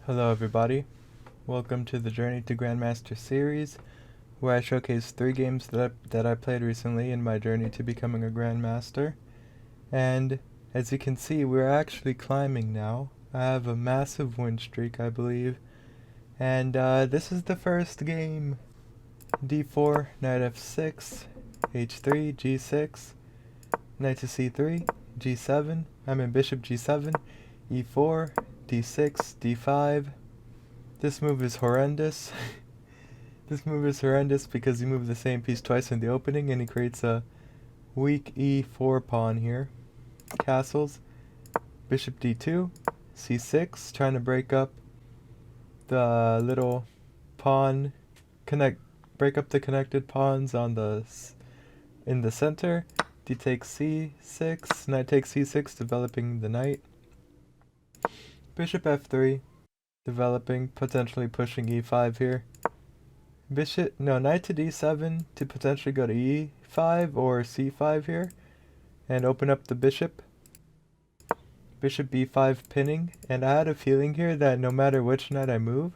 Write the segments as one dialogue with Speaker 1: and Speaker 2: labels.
Speaker 1: Hello everybody, welcome to the Journey to Grandmaster series, where I showcase 3 games that I played recently in my journey to becoming a Grandmaster. And as you can see, we're actually climbing now. I have a massive win streak, I believe. And this is the first game. d4, knight f6, h3, g6, knight to c3, g7, bishop g7, e4, d6, d5. This move is horrendous. This move is horrendous because you move the same piece twice in the opening and he creates a weak e4 pawn here. Castles, bishop d2, c6, trying to break up the little pawn, break up the connected pawns on in the center. D takes c6, knight takes c6, developing the knight. Bishop f3, developing, potentially pushing e5 here. Knight to d7 to potentially go to e5 or c5 here and open up the bishop. Bishop b5 pinning, and I had a feeling here that no matter which knight I move,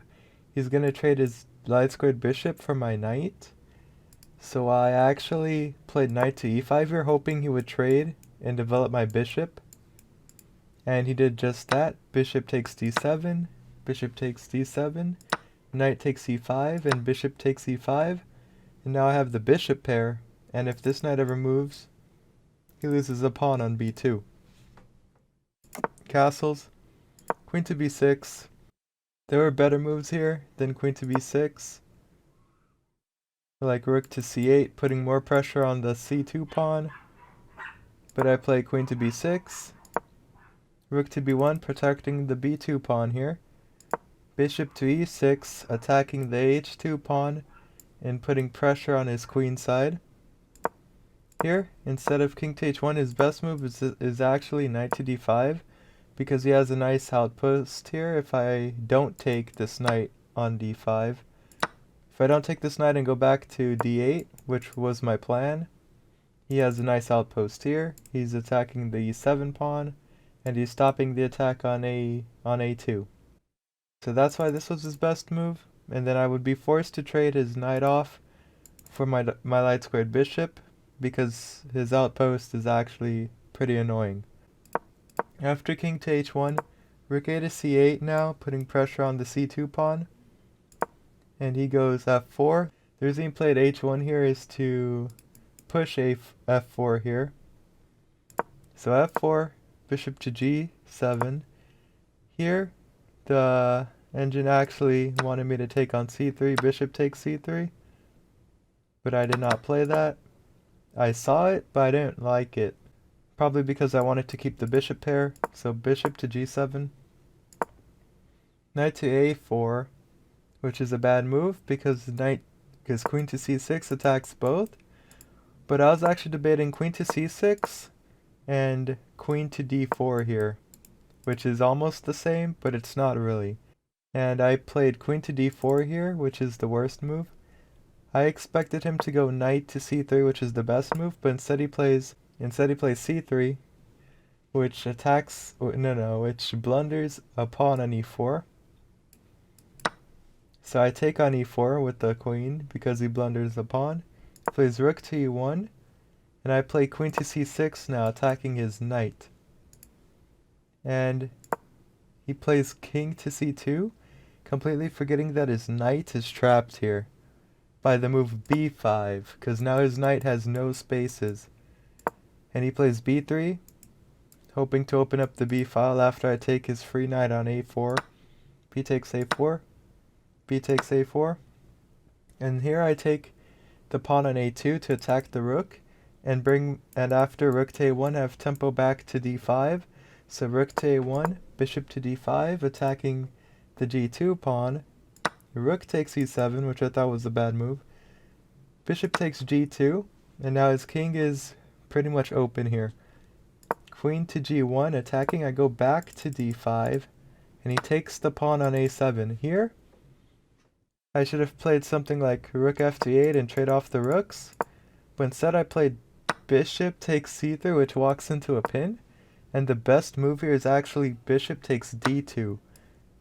Speaker 1: he's going to trade his light squared bishop for my knight. So I actually played knight to e5 here, hoping he would trade and develop my bishop. And he did just that. Bishop takes d7, bishop takes d7, knight takes e5, and bishop takes e5. And now I have the bishop pair, and if this knight ever moves, he loses a pawn on b2. Castles, queen to b6. There were better moves here than queen to b6. Like rook to c8, putting more pressure on the c2 pawn. But I play queen to b6. Rook to b1, protecting the b2 pawn here. Bishop to e6, attacking the h2 pawn and putting pressure on his queen side. Here, instead of king to h1, his best move is actually knight to d5, because he has a nice outpost here if I don't take this knight on d5. If I don't take this knight and go back to d8, which was my plan, he has a nice outpost here. He's attacking the e7 pawn, and he's stopping the attack on a2. So that's why this was his best move, and then I would be forced to trade his knight off for my light squared bishop, because his outpost is actually pretty annoying. After king to h1, rook a to c8 now, putting pressure on the c2 pawn, and he goes f4. The reason he played h1 here is to push f4 here. So f4, bishop to g7. Here, the engine actually wanted me to take on c3, bishop takes c3, but I did not play that. I saw it, but I didn't like it. Probably because I wanted to keep the bishop pair, so bishop to g7. Knight to a4, which is a bad move because queen to c6 attacks both. But I was actually debating queen to c6 and queen to d4 here, which is almost the same, but it's not really. And I played queen to d4 here, which is the worst move. I expected him to go knight to c3, which is the best move, but instead he plays c3, which which blunders a pawn on e4. So I take on e4 with the queen because he blunders the pawn. He plays rook to e1, and I play queen to c6 now, attacking his knight. And he plays king to c2, completely forgetting that his knight is trapped here by the move b5, because now his knight has no spaces. And he plays b3, hoping to open up the b file after I take his free knight on a4. B takes a4, b takes a4, and here I take the pawn on a2 to attack the rook, and after rook to a1 I have tempo back to d5. So rook to a1, bishop to d5, attacking the g2 pawn. Rook takes e7, which I thought was a bad move. Bishop takes g2, and now his king is pretty much open here. Queen to g1, attacking. I go back to d5, and he takes the pawn on a7. Here, I should have played something like rook f to e8 and trade off the rooks, but instead I played bishop takes c3, which walks into a pin, and the best move here is actually bishop takes d2.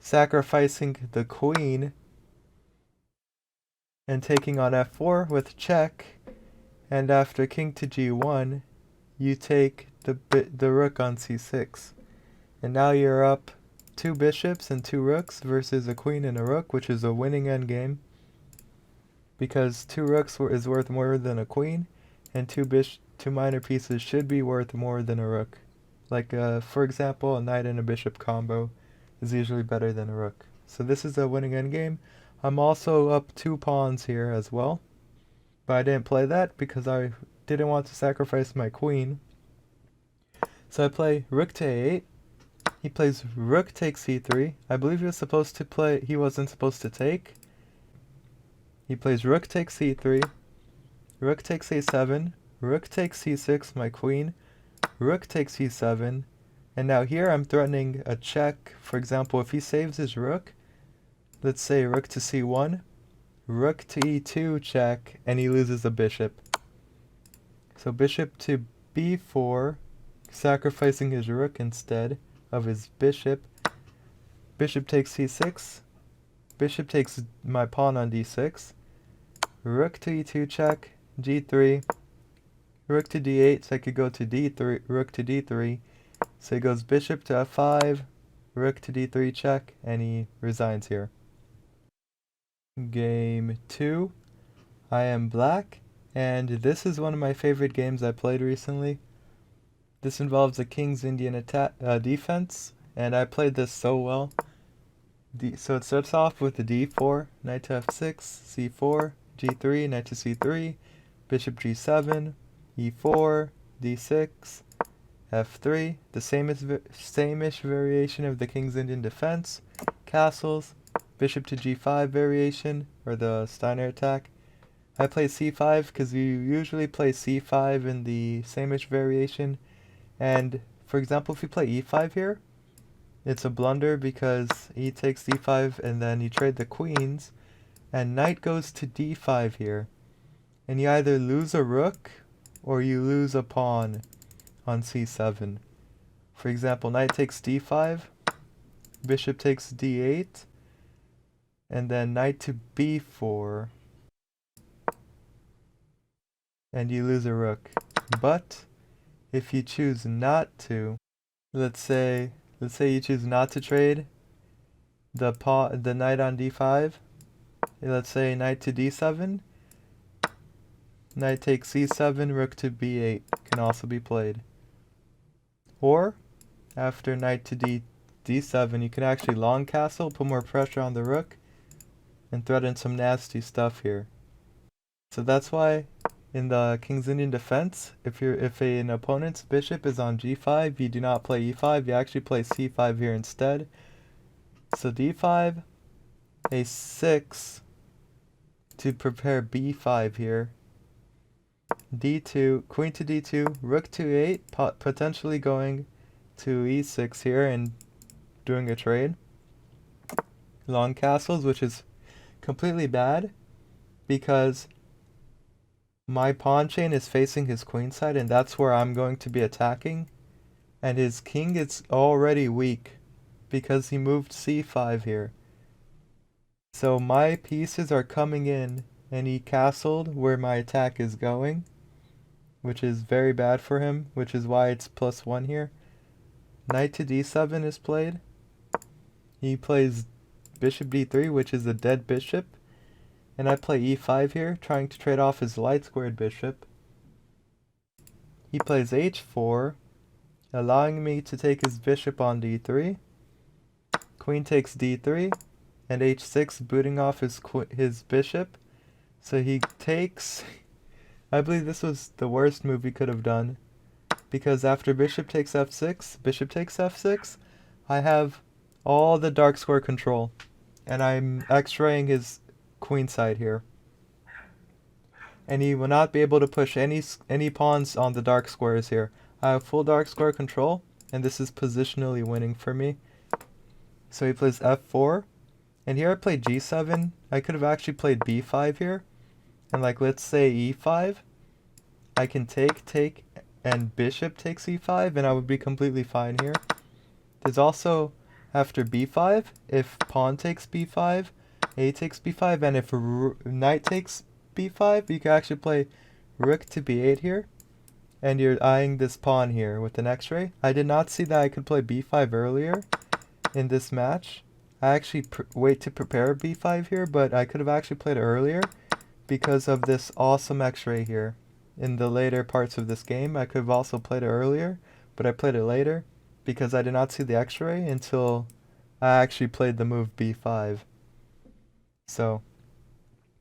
Speaker 1: sacrificing the queen and taking on f4 with check, and after king to g1, you take the rook on c6. And now you're up 2 bishops and 2 rooks versus a queen and a rook, which is a winning endgame, because 2 rooks is worth more than a queen, and 2 minor pieces should be worth more than a rook. Like, for example, a knight and a bishop combo is usually better than a rook. So this is a winning endgame. I'm also up 2 pawns here as well, but I didn't play that because I didn't want to sacrifice my queen. So I play rook to a8. He plays rook takes c3. I believe he wasn't supposed to take. He plays rook takes c3, rook takes a7, rook takes c6, my queen, rook takes e7, and now here I'm threatening a check. For example, if he saves his rook, let's say rook to c1, rook to e2 check, and he loses a bishop. So bishop to b4, sacrificing his rook instead of his bishop. Bishop takes c6, bishop takes my pawn on d6, rook to e2 check, g3, rook to d8, so I could go to d3, rook to d3, so he goes bishop to f5, rook to d3 check, and he resigns here. Game 2, I am black, and this is one of my favorite games I played recently. This involves a King's Indian defense, and I played this so well. So it starts off with the d4, knight to f6, c4, g3, knight to c3, bishop g7, e4, d6, f3, the same-ish variation of the King's Indian defense, castles, bishop to g5 variation, or the Steiner attack. I play c5 because you usually play c5 in the same-ish variation, and for example, if you play e5 here, it's a blunder because e takes d5 and then you trade the queens, and knight goes to d5 here, and you either lose a rook or you lose a pawn on c7. For example, knight takes d5, bishop takes d8, and then knight to b4, and you lose a rook. But if you choose not to, let's say you choose not to trade the knight on d5, let's say knight to d7, knight takes c7, rook to b8 can also be played. Or, after knight to d7, you can actually long castle, put more pressure on the rook, and threaten some nasty stuff here. So that's why in the King's Indian defense, if an opponent's bishop is on g5, you do not play e5, you actually play c5 here instead. So d5, a6 to prepare b5 here, d2, queen to d2, rook to 8, potentially going to e6 here and doing a trade. Long castles, which is completely bad because my pawn chain is facing his queen side, and that's where I'm going to be attacking, and his king is already weak because he moved c5 here. So my pieces are coming in, and he castled where my attack is going, which is very bad for him, which is why it's +1 here. Knight to d7 is played. He plays bishop d3, which is a dead bishop, and I play e5 here, trying to trade off his light squared bishop. He plays h4, allowing me to take his bishop on d3. Queen takes d3, and h6, booting off his bishop. So he takes... I believe this was the worst move he could have done, because after bishop takes f6, I have all the dark square control, and I'm x-raying his queen side here, and he will not be able to push any pawns on the dark squares here. I have full dark square control, and this is positionally winning for me. So he plays f4, and here I played g7. I could have actually played b5 here, and like let's say e5. I can take, and bishop takes e5, and I would be completely fine here. There's also after b5, if pawn takes b5, a takes b5, and if knight takes b5, you can actually play rook to b8 here, and you're eyeing this pawn here with an x-ray. I did not see that I could play b5 earlier in this match. I actually wait to prepare b5 here, but I could have actually played it earlier because of this awesome x-ray here. In the later parts of this game, I could have also played it earlier, but I played it later because I did not see the x-ray until I actually played the move b5. So,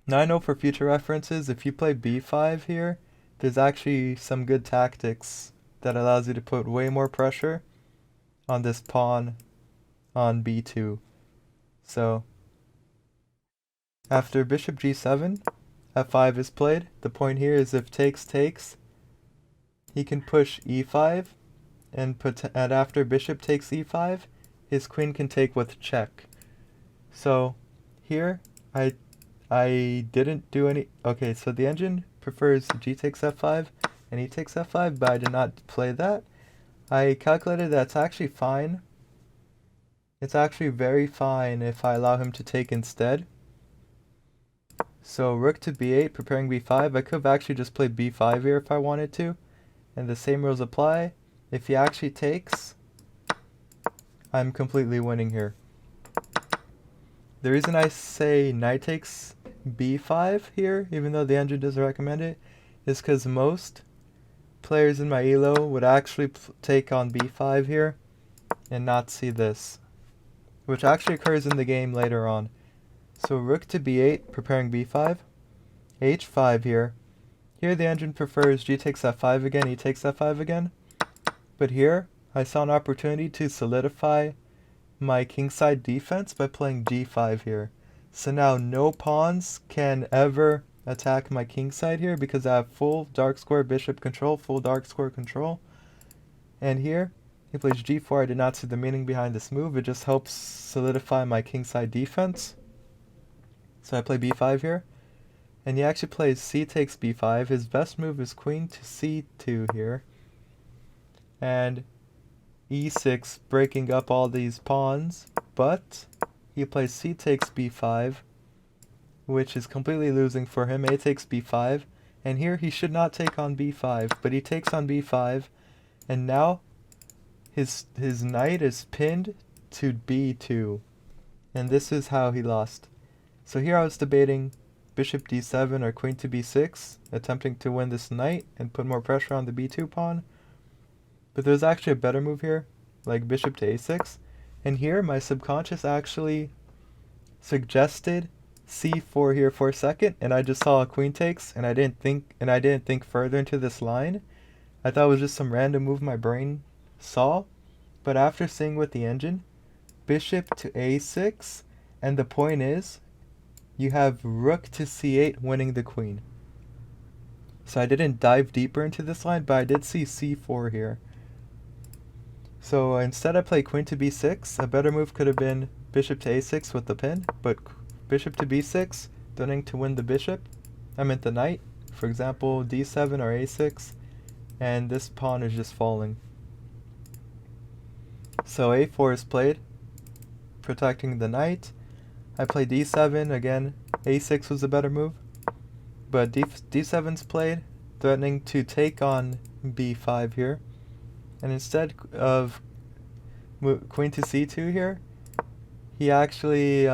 Speaker 1: now I know for future references, if you play b5 here, there's actually some good tactics that allows you to put way more pressure on this pawn on b2. So, after bishop g7, f5 is played. The point here is if takes, he can push e5, and after bishop takes e5, his queen can take with check. So, here, I didn't do any... Okay, so the engine prefers g takes f5 and e takes f5, but I did not play that. I calculated that's actually fine. It's actually very fine if I allow him to take instead. So rook to b8, preparing b5. I could have actually just played b5 here if I wanted to. And the same rules apply. If he actually takes, I'm completely winning here. The reason I say knight takes b5 here, even though the engine doesn't recommend it, is because most players in my elo would actually take on b5 here and not see this, which actually occurs in the game later on. So rook to b8, preparing b5, h5 here. Here the engine prefers g takes f5 again, e takes f5 again. But here, I saw an opportunity to solidify my kingside defense by playing g5 here. So now no pawns can ever attack my kingside here because I have full dark square bishop control, full dark square control. And here, he plays g4. I did not see the meaning behind this move. It just helps solidify my kingside defense. So I play b5 here. And he actually plays c takes b5. His best move is queen to c2 here. And e6, breaking up all these pawns. But he plays c takes b5, which is completely losing for him. A takes b5. And here he should not take on b5, but he takes on b5. And now his knight is pinned to b2. And this is how he lost. So here I was debating bishop d7 or queen to b6, attempting to win this knight and put more pressure on the b2 pawn. But there's actually a better move here, like bishop to a6. And here my subconscious actually suggested c4 here for a second, and I just saw a queen takes, and I didn't think further into this line. I thought it was just some random move my brain saw. But after seeing with the engine, bishop to a6, and the point is, you have rook to c8 winning the queen. So I didn't dive deeper into this line, but I did see c4 here. So instead I played queen to b6. A better move could have been bishop to a6 with the pin, but bishop to b6, threatening to win the bishop. I meant the knight, for example d7 or a6, and this pawn is just falling. So a4 is played, protecting the knight. I played d7, again, a6 was a better move, but d7's played, threatening to take on b5 here. And instead of queen to c2 here, he actually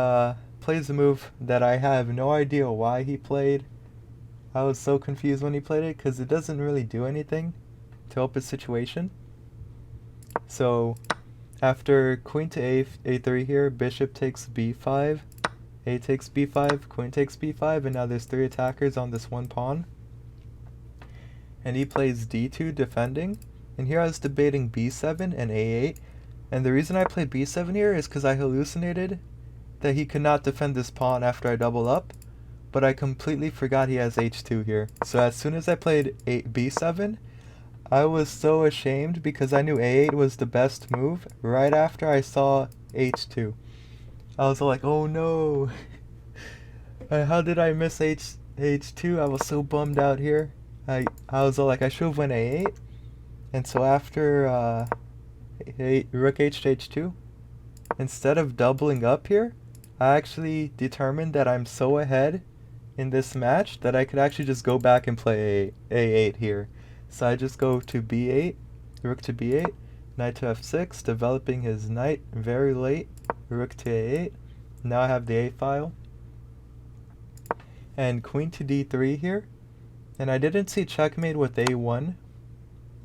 Speaker 1: plays a move that I have no idea why he played. I was so confused when he played it, because it doesn't really do anything to help his situation. So after queen to a3 here, bishop takes b5, a takes b5, queen takes b5, and now there's 3 attackers on this one pawn. And he plays d2 defending, and here I was debating b7 and a8, and the reason I played b7 here is because I hallucinated that he could not defend this pawn after I double up, but I completely forgot he has h2 here. So as soon as I played b7, I was so ashamed because I knew a8 was the best move right after I saw h2. I was like, oh no, how did I miss h2? I was so bummed out here. I was like, I should have went a8. And so after rook h to h2, instead of doubling up here, I actually determined that I'm so ahead in this match that I could actually just go back and play A8 here. So I just go to B8, rook to B8, knight to F6, developing his knight very late, rook to A8. Now I have the A file. And queen to D3 here. And I didn't see checkmate with A1.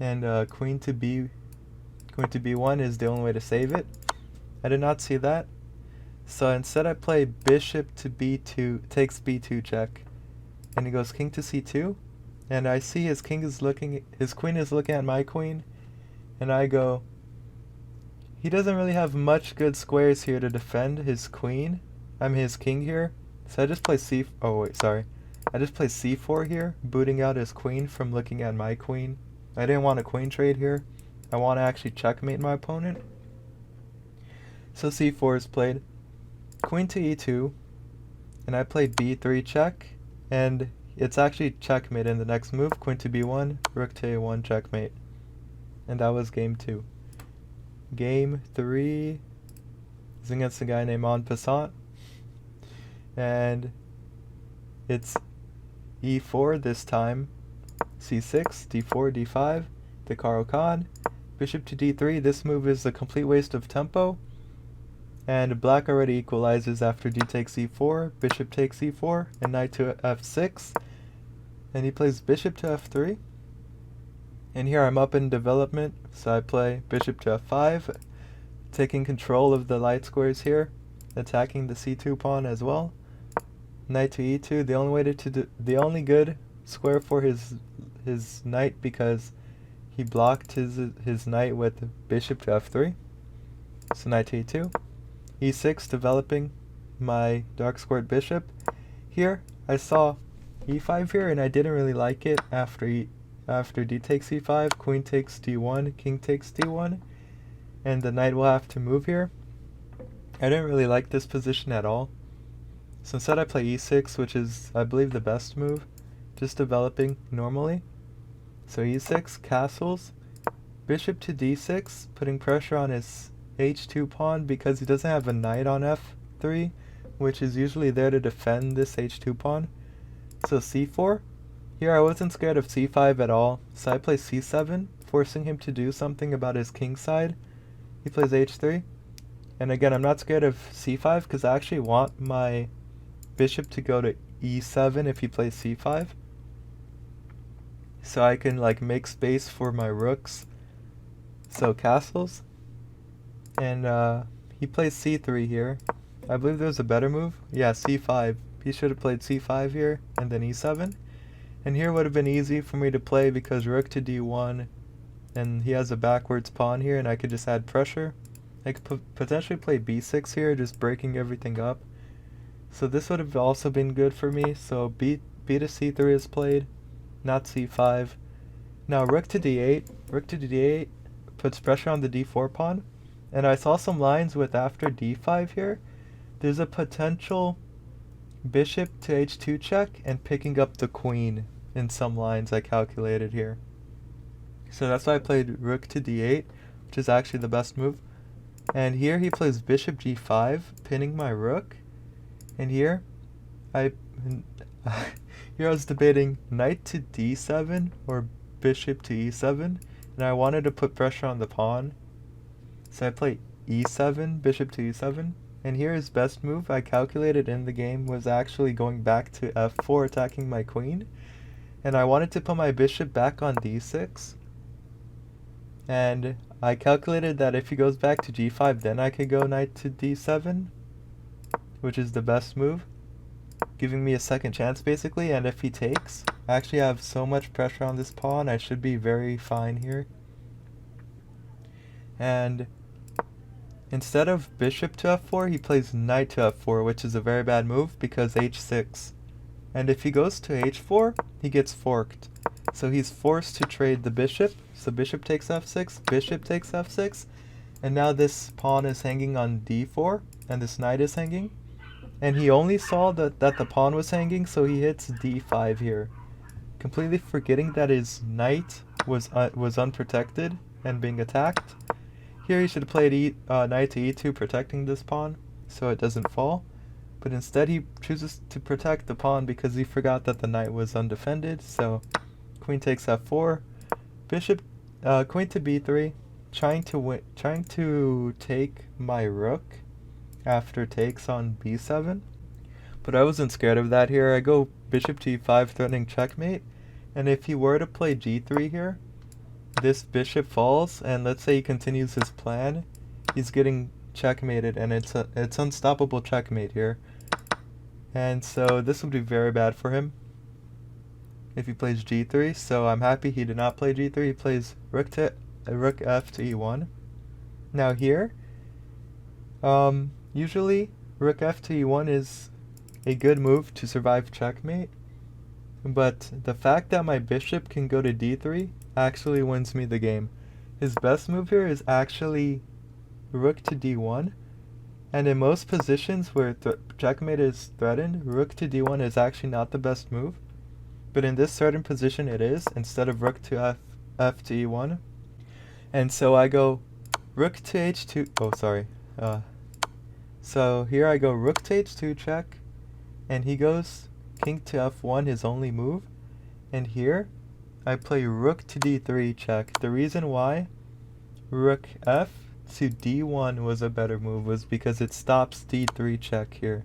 Speaker 1: And queen to B1 is the only way to save it. I did not see that. So instead I play bishop to B2, takes B2 check. And he goes king to C2. And I see his queen is looking at my queen. And I go, he doesn't really have much good squares here to defend his queen. His king here. So I just play I just play C4 here, booting out his queen from looking at my queen. I didn't want a queen trade here. I want to actually checkmate my opponent. So C4 is played. Queen to E2. And I play B3 check. And it's actually checkmate in the next move. Queen to B1, rook to A1, checkmate. And that was game 2. Game 3 is against a guy named En Passant. And it's E4 this time, C6, D4, D5, the Caro-Kann, bishop to D3. This move is a complete waste of tempo, and black already equalizes after D takes E4, bishop takes E4, and knight to F6, and he plays bishop to F3. And here I'm up in development, so I play bishop to F5, taking control of the light squares here, attacking the C2 pawn as well. Knight to E2, the only good square for his knight, because he blocked his knight with bishop to F3. So knight to E2. E6, developing my dark squared bishop. Here I saw E5 here, and I didn't really like it after D takes E5, queen takes D1, king takes D1, and the knight will have to move here. I didn't really like this position at all. So instead I play E6, which is, I believe, the best move, just developing normally. So E6, castles, bishop to D6, putting pressure on his H2 pawn because he doesn't have a knight on F3, which is usually there to defend this H2 pawn. So C4, here I wasn't scared of C5 at all, so I play C7, forcing him to do something about his king side. He plays H3, and again I'm not scared of C5 because I actually want my bishop to go to E7 if he plays C5, so I can like make space for my rooks. So castles, and he plays C3 here. I believe there's a better move. Yeah, C5. He should have played C5 here and then E7, and here would have been easy for me to play because rook to D1, and he has a backwards pawn here, and I could just add pressure. I could potentially play B6 here, just breaking everything up. So this would have also been good for me. So B to C3 is played, not C5. Now rook to D8. Rook to D8 puts pressure on the D4 pawn. And I saw some lines with after D5 here. There's a potential bishop to H2 check and picking up the queen in some lines I calculated here. So that's why I played rook to D8, which is actually the best move. And here he plays bishop G5, pinning my rook. And here I was debating knight to D7 or bishop to E7, and I wanted to put pressure on the pawn. So I play E7, bishop to E7, and here his best move I calculated in the game was actually going back to F4, attacking my queen. And I wanted to put my bishop back on D6. And I calculated that if he goes back to G5, then I could go knight to D7, which is the best move, giving me a second chance basically. And if he takes, I actually have so much pressure on this pawn, I should be very fine here. And instead of bishop to F4, he plays knight to F4, which is a very bad move because H6. And if he goes to H4, he gets forked. So he's forced to trade the bishop. So bishop takes F6, bishop takes F6, and now this pawn is hanging on D4, and this knight is hanging. And he only saw that the pawn was hanging, so he hits D5 here, completely forgetting that his knight was unprotected and being attacked. Here he should have played knight to e2, protecting this pawn so it doesn't fall. But instead he chooses to protect the pawn because he forgot that the knight was undefended. So queen takes f4, bishop, queen to b3, trying to take my rook after takes on b7. But I wasn't scared of that here. I go bishop to e5, threatening checkmate. And if he were to play g3 here, this bishop falls, and let's say he continues his plan, he's getting checkmated, and it's unstoppable checkmate here. And so this would be very bad for him if he plays g3. So I'm happy he did not play g3. He plays rook f to e1. Now here, usually rook f to e1 is a good move to survive checkmate, but the fact that my bishop can go to d3 actually wins me the game. His best move here is actually rook to d1, and in most positions where checkmate is threatened, rook to d1 is actually not the best move, but in this certain position it is, instead of rook to f to e1. And so I go rook to h2, oh sorry, so here I go rook to h2 check, and he goes king to f1, his only move, and here I play rook to d3 check. The reason why rook f to d1 was a better move was because it stops d3 check here.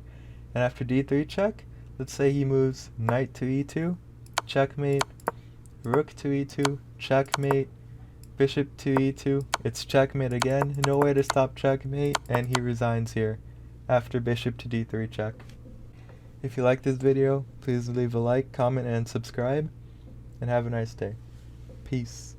Speaker 1: And after d3 check, let's say he moves knight to e2, checkmate, rook to e2, checkmate, bishop to e2, it's checkmate again, no way to stop checkmate, and he resigns here after bishop to d3 check. If you like this video, please leave a like, comment, and subscribe, and have a nice day. Peace.